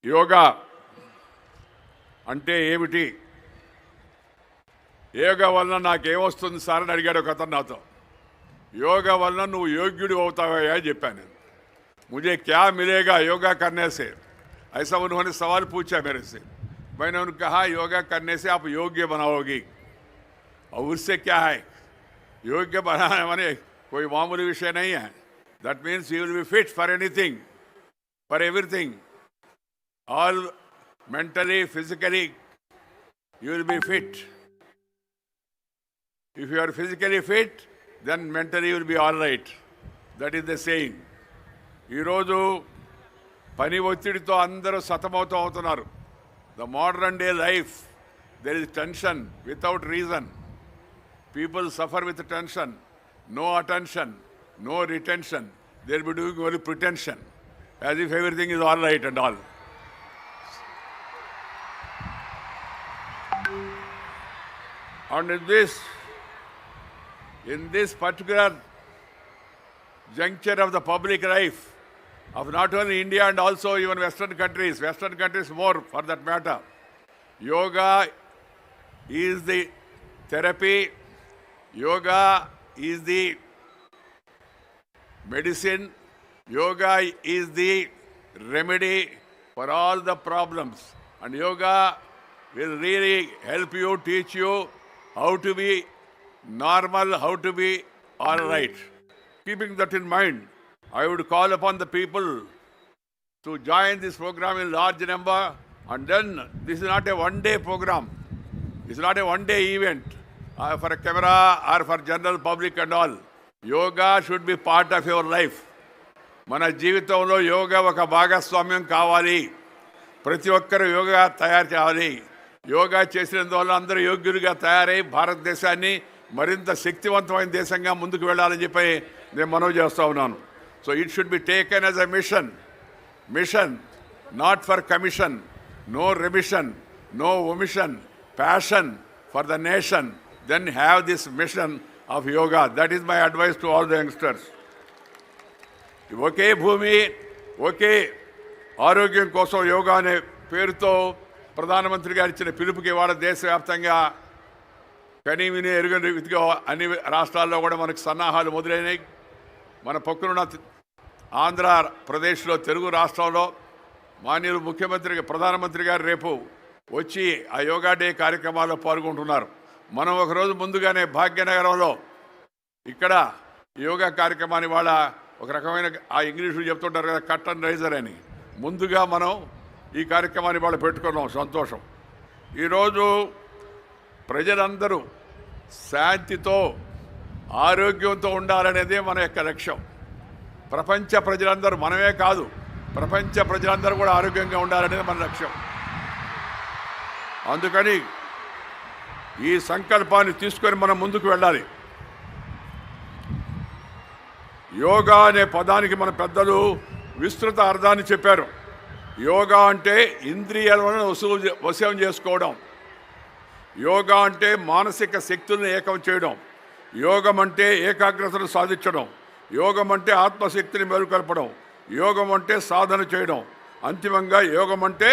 యోగా అంటే ఏమిటి? యోగా వలన నాకేమొస్తుంది సార్ అని అడిగాడు ఒక అతను నాతో. యోగా వలన నువ్వు योग्युడు అవుతావయ్యా అని చెప్పాను నేను. मुझे क्या मिलेगा योगा करने से, ऐसा उन्होंने सवाल पूछा मेरे से. मैंने उन्हें कहा योगा करने से आप योग्य बनाओगी. और उससे क्या है, योग्य बनाने माने कोई मामूली विषय नहीं है. That means you will be fit for anything, for everything, all mentally, physically you will be fit. If you are physically fit, then mentally you will be all right. That is the saying. ఈ రోజు పని ఒత్తిడితో అందరూ సతమవుతూ అవుతున్నారు. The modern day life, there is tension without reason. People suffer with tension, no attention, no retention. They will be doing only pretension, as if everything is all right and all. And in this particular juncture of the public life of not only India and also even Western countries more for that matter, yoga is the therapy, yoga is the medicine, yoga is the remedy for all the problems, and yoga will really help you, teach you how to be normal, how to be all right. Keeping that in mind, I would call upon the people to join this program in large number. And then this is not a one-day program. It's not a one-day event for a camera or for general public and all. Yoga should be part of your life. మన జీవితంలో యోగా ఒక భాగస్వామ్యం కావాలి. ప్రతి ఒక్కరు యోగా తయారు చేయాలి. యోగా చేసినందువల్ల అందరూ యోగ్యులుగా తయారై భారతదేశాన్ని మరింత శక్తివంతమైన దేశంగా ముందుకు వెళ్ళాలని చెప్పి నేను మనవి చేస్తూ ఉన్నాను. So it should be taken as a mission, not for commission, no remission, no omission, passion for the nation. Then have this mission of yoga. That is my advice to all the youngsters. ఒకే భూమి ఒకే ఆరోగ్యం కోసం యోగా అనే పేరుతో ప్రధానమంత్రి గారు ఇచ్చిన పిలుపుకి ఇవాళ దేశవ్యాప్తంగా కనీ విని ఎరుగని రీతిగా అన్ని రాష్ట్రాల్లో కూడా మనకు సన్నాహాలు మొదలైనవి. మన పక్కనున్న ఆంధ్రప్రదేశ్లో తెలుగు రాష్ట్రంలో మాన్యులు ప్రధానమంత్రి గారు రేపు వచ్చి ఆ యోగా డే కార్యక్రమాల్లో పాల్గొంటున్నారు. మనం ఒకరోజు ముందుగానే భాగ్యనగరంలో ఇక్కడ యోగా కార్యక్రమాన్ని వాళ్ళ ఒక రకమైన ఆ ఇంగ్లీషులు చెప్తుంటారు కదా, కట్టన్ రైజర్ అని, ముందుగా మనం ఈ కార్యక్రమాన్ని వాళ్ళు పెట్టుకున్నాం. సంతోషం. ఈరోజు ప్రజలందరూ శాంతితో ఆరోగ్యంతో ఉండాలనేదే మన యొక్క లక్ష్యం. ప్రపంచ ప్రజలందరూ, మనమే కాదు ప్రపంచ ప్రజలందరూ కూడా ఆరోగ్యంగా ఉండాలనేది మన లక్ష్యం. అందుకని ఈ సంకల్పాన్ని తీసుకొని మనం ముందుకు వెళ్ళాలి. యోగా అనే పదానికి మన పెద్దలు విస్తృత అర్థాన్ని చెప్పారు. యోగా అంటే ఇంద్రియాలను వశం చేసుకోవడం. యోగా అంటే మానసిక శక్తులను ఏకం చేయడం. యోగం అంటే ఏకాగ్రతను సాధించడం. యోగం అంటే ఆత్మశక్తిని మేలుకొల్పడం. యోగం అంటే సాధన చేయడం. అంతిమంగా యోగం అంటే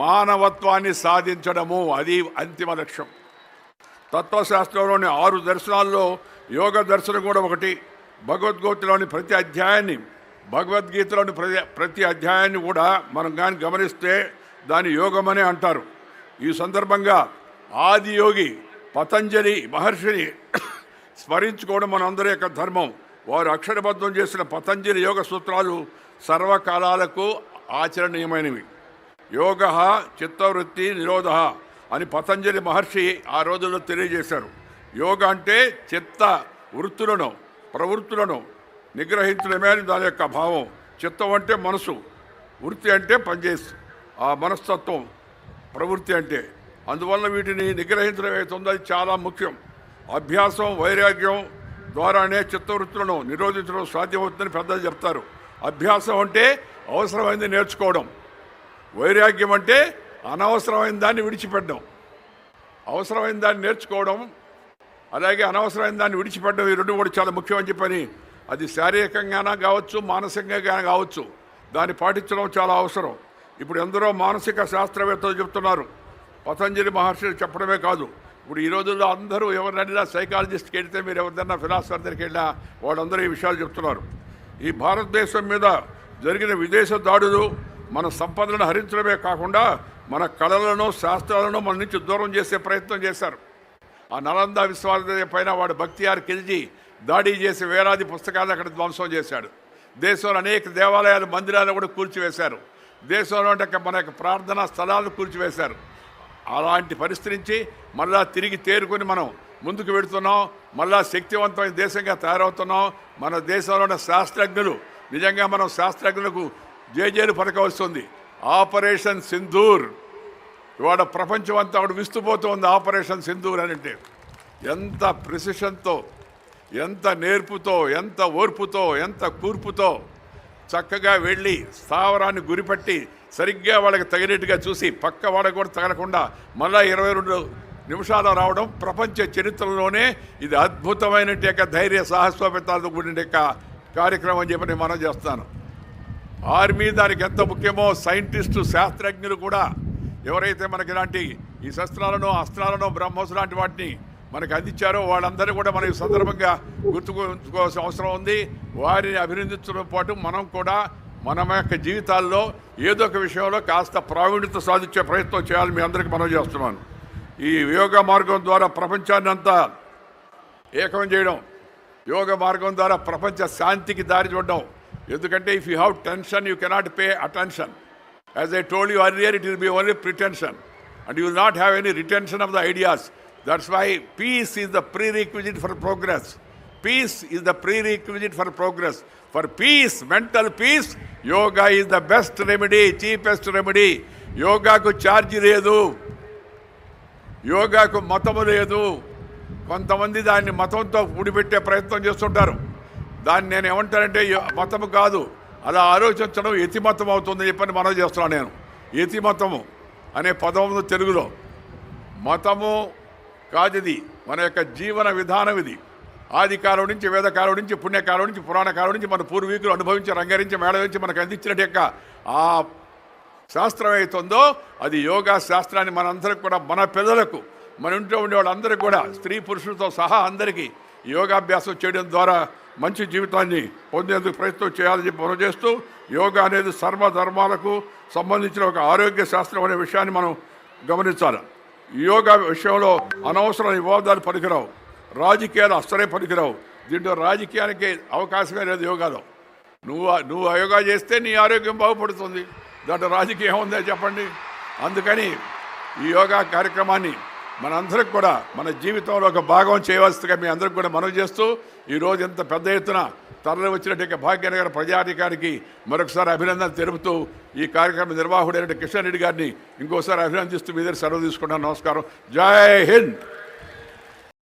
మానవత్వాన్ని సాధించడము. అది అంతిమ లక్ష్యం. తత్వశాస్త్రంలోని 6 దర్శనాల్లో యోగ దర్శనం కూడా ఒకటి. భగవద్గీతలోని ప్రతి అధ్యాయాన్ని కూడా మనం కానీ గమనిస్తే దాన్ని యోగమనే అంటారు. ఈ సందర్భంగా ఆది యోగి పతంజలి మహర్షిని స్మరించుకోవడం మనందరి యొక్క ధర్మం. వారు అక్షరబద్ధం చేసిన పతంజలి యోగ సూత్రాలు సర్వకాలాలకు ఆచరణీయమైనవి. యోగ చిత్తవృత్తి నిరోధ అని పతంజలి మహర్షి ఆ రోజుల్లో తెలియజేశారు. యోగ అంటే చిత్త వృత్తులను ప్రవృత్తులను నిగ్రహించడమే అని దాని యొక్క భావం. చిత్తం అంటే మనసు, వృత్తి అంటే పనిచేసి ఆ మనస్తత్వం, ప్రవృత్తి అంటే. అందువల్ల వీటిని నిగ్రహించడం అవుతుందో అది చాలా ముఖ్యం. అభ్యాసం వైరాగ్యం ద్వారానే చిత్తవృత్తులను నిరోధించడం సాధ్యమవుతుందని పెద్దలు చెప్తారు. అభ్యాసం అంటే అవసరమైంది నేర్చుకోవడం, వైరాగ్యం అంటే అనవసరమైన దాన్ని విడిచిపెట్టడం. అవసరమైన దాన్ని నేర్చుకోవడం, అలాగే అనవసరమైన దాన్ని విడిచిపెట్టడం, ఈ రెండు కూడా చాలా ముఖ్యమని చెప్పని, అది శారీరకంగానే కావచ్చు మానసికంగా కావచ్చు, దాన్ని పాటించడం చాలా అవసరం. ఇప్పుడు ఎందరో మానసిక శాస్త్రవేత్తలు చెప్తున్నారు, పతంజలి మహర్షులు చెప్పడమే కాదు, ఇప్పుడు ఈ రోజుల్లో అందరూ ఎవరినైనా సైకాలజిస్ట్కి వెళ్తే, మీరు ఎవరిదైనా ఫిలాసఫర్ దగ్గరికి వెళ్ళినా వాళ్ళందరూ ఈ విషయాలు చెప్తున్నారు. ఈ భారతదేశం మీద జరిగిన విదేశ దాడులు మన సంపదలను హరించడమే కాకుండా మన కళలను శాస్త్రాలను మన నుంచి దూరం చేసే ప్రయత్నం చేశారు. ఆ నలంద విశ్వవిద్యాలయం పైన వాడు బక్తియార్ ఖిల్జీ దాడి చేసి వేలాది పుస్తకాలను అక్కడ ధ్వంసం చేశాడు. దేశంలో అనేక దేవాలయాలు మందిరాలను కూడా కూల్చివేశారు. దేశంలో మన యొక్క ప్రార్థనా స్థలాలను కూల్చివేశారు. అలాంటి పరిస్థితి నుంచి మళ్ళా తిరిగి తేరుకొని మనం ముందుకు వెళుతున్నాం. మళ్ళా శక్తివంతమైన దేశంగా తయారవుతున్నాం. మన దేశంలో ఉన్న శాస్త్రజ్ఞులు నిజంగా మనం శాస్త్రజ్ఞులకు జేజేలు పలకవలసింది. ఆపరేషన్ సింధూర్ ఇవాళ ప్రపంచం అంతా అక్కడ విస్తుపోతుంది. ఆపరేషన్ సింధూర్ అని అంటే ఎంత ప్రిసిషన్తో, ఎంత నేర్పుతో, ఎంత ఓర్పుతో, ఎంత కూర్పుతో చక్కగా వెళ్ళి స్థావరాన్ని గురిపట్టి సరిగ్గా వాళ్ళకి తగినట్టుగా చూసి పక్క వాళ్ళకి కూడా తగలకుండా మళ్ళా 22 నిమిషాలు రావడం ప్రపంచ చరిత్రలోనే ఇది అద్భుతమైన ధైర్య సాహసోపేతాలతో కూడిన కార్యక్రమం అని చెప్పి నేను మనం చేస్తాను. ఆర్మీ దానికి ఎంత ముఖ్యమో సైంటిస్టు శాస్త్రజ్ఞులు కూడా ఎవరైతే మనకి ఇలాంటి ఈ శస్త్రాలను అస్త్రాలను బ్రహ్మోస్ లాంటి వాటిని మనకు అందించారో వాళ్ళందరూ కూడా మనం ఈ సందర్భంగా గుర్తుకోవాల్సిన అవసరం ఉంది. వారిని అభినందించడం పాటు మనం కూడా మన యొక్క జీవితాల్లో ఏదో ఒక విషయంలో కాస్త ప్రావీణ్యత సాధించే ప్రయత్నం చేయాలి. మీ అందరికీ మనం చేస్తున్నాను. ఈ యోగా మార్గం ద్వారా ప్రపంచాన్ని అంతా ఏకం చేయడం, యోగ మార్గం ద్వారా ప్రపంచ శాంతికి దారి చూడడం. ఎందుకంటే if you have tension you cannot pay attention. As I told you earlier, it will be only pretension and you will not have any retention of the ideas. That's why peace is the prerequisite for progress. Peace is the prerequisite for progress. For peace, mental peace, yoga is the best remedy, cheapest remedy. యోగాకు ఛార్జీ లేదు, యోగాకు మతము లేదు. కొంతమంది దాన్ని మతంతో ముడిపెట్టే ప్రయత్నం చేస్తుంటారు. దాన్ని నేను ఏమంటానంటే మతము కాదు, అలా ఆలోచించడం యతిమతం అవుతుందని చెప్పని మనం చేస్తున్నాను. నేను యతిమతము అనే పదము తెలుగులో, మతము కాదు, ఇది మన యొక్క జీవన విధానం. ఇది ఆది కాలం నుంచి, వేదకాలం నుంచి, పుణ్యకాలం నుంచి, పురాణ కాలం నుంచి మన పూర్వీకులు అనుభవించి రంగరించి మేళవించి మనకు అందించినట్టు యొక్క ఆ శాస్త్రం అవుతుందో అది యోగా శాస్త్రాన్ని మనందరికి కూడా, మన పిల్లలకు, మన ఇంట్లో ఉండే వాళ్ళందరికీ కూడా, స్త్రీ పురుషులతో సహా అందరికీ యోగాభ్యాసం చేయడం ద్వారా మంచి జీవితాన్ని పొందేందుకు ప్రయత్నం చేయాలని చెప్పి మనం చేస్తూ, యోగా అనేది సర్వధర్మాలకు సంబంధించిన ఒక ఆరోగ్య శాస్త్రం అనే విషయాన్ని మనం గమనించాలి. యోగా విషయంలో అనవసరం వివాదాలు పనికిరావు, రాజకీయాలు అస్సలే పనికిరావు. దీంట్లో రాజకీయానికి అవకాశమే లేదు యోగాలో. నువ్వు యోగా చేస్తే నీ ఆరోగ్యం బాగుపడుతుంది, దాంట్లో రాజకీయం ఉందే చెప్పండి. అందుకని ఈ యోగా కార్యక్రమాన్ని మనందరికి కూడా మన జీవితంలో ఒక భాగం చేయవలసిందిగా మీ అందరికి కూడా మనవి చేస్తూ, ఈరోజు ఎంత పెద్ద ఎత్తున తరలి వచ్చినట్టు భాగ్యనగర ప్రజాధికారికి మరొకసారి అభినందన తెలుపుతూ, ఈ కార్యక్రమ నిర్వాహకుడైన కిషన్ రెడ్డి గారిని ఇంకోసారి అభినందిస్తూ మీ దగ్గర సెలవు తీసుకుంటాను. నమస్కారం. జై హింద్.